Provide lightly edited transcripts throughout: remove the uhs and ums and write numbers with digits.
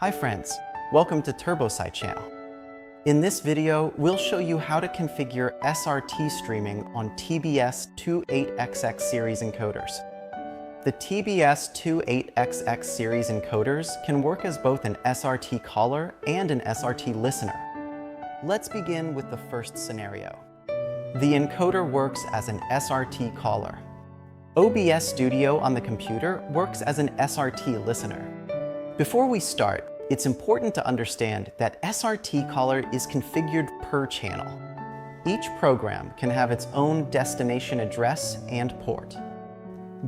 Hi friends, welcome to TurboSci channel. In this video, we'll show you how to configure SRT streaming on TBS28XX Series encoders. The TBS28XX Series encoders can work as both an SRT Caller and an SRT Listener. Let's begin with the first scenario. The encoder works as an SRT Caller. OBS Studio on the computer works as an SRT Listener. Before we start, it's important to understand that SRT Caller is configured per channel. Each program can have its own destination address and port.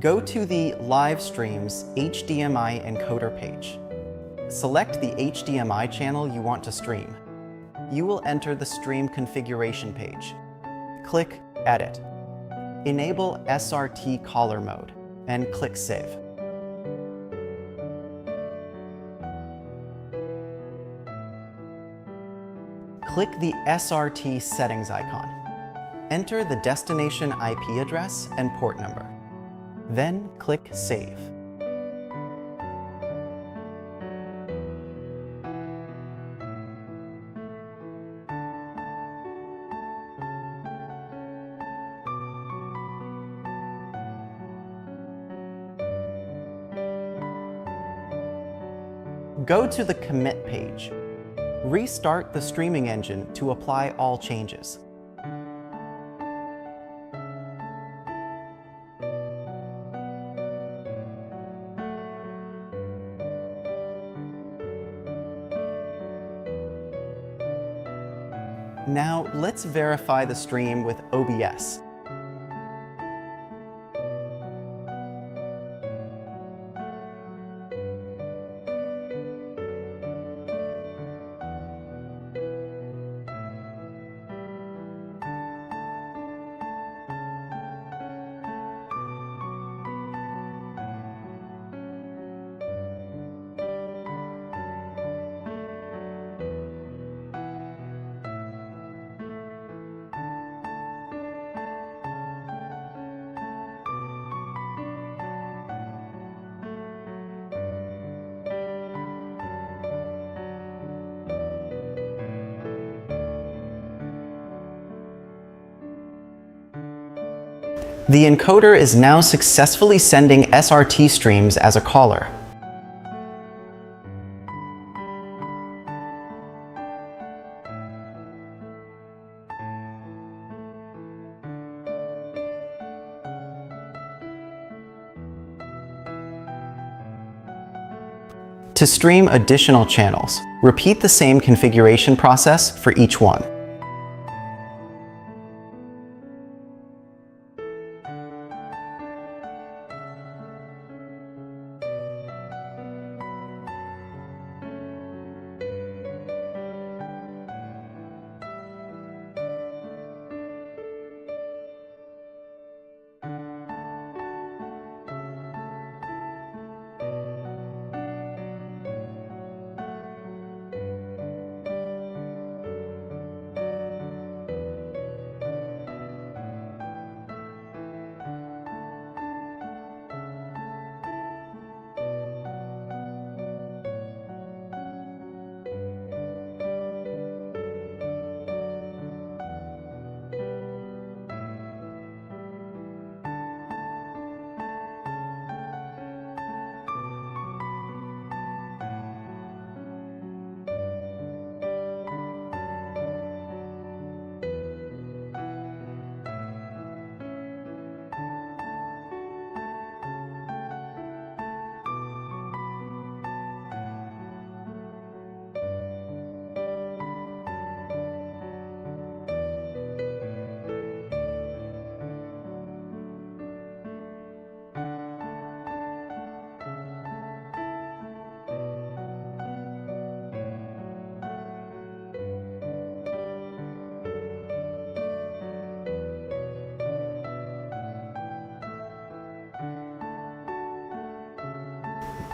Go to the Live Streams HDMI encoder page. Select the HDMI channel you want to stream. You will enter the stream configuration page. Click Edit. Enable SRT Caller mode and click Save. Click the SRT settings icon. Enter the destination IP address and port number. Then click Save. Go to the Commit page. Restart the streaming engine to apply all changes. Now, let's verify the stream with OBS. The encoder is now successfully sending SRT streams as a caller. To stream additional channels, repeat the same configuration process for each one.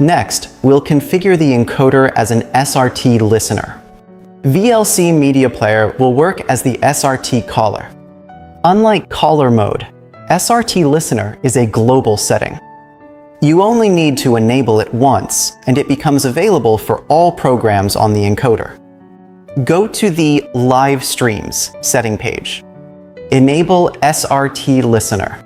Next, we'll configure the encoder as an SRT Listener. VLC Media Player will work as the SRT Caller. Unlike Caller mode, SRT Listener is a global setting. You only need to enable it once, and it becomes available for all programs on the encoder. Go to the Live Streams setting page. Enable SRT Listener.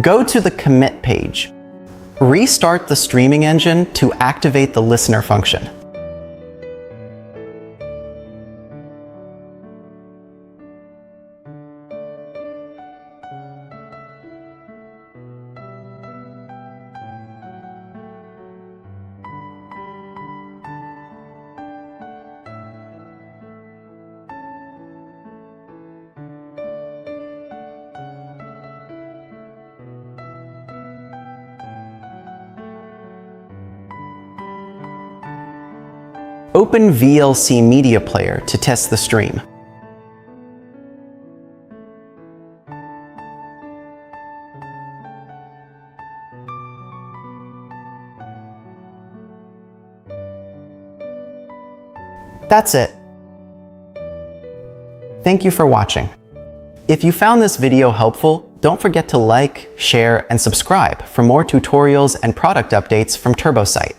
Go to the Commit page. Restart the streaming engine to activate the listener function. Open VLC Media Player to test the stream. That's it. Thank you for watching. If you found this video helpful, don't forget to like, share, and subscribe for more tutorials and product updates from TurboSight.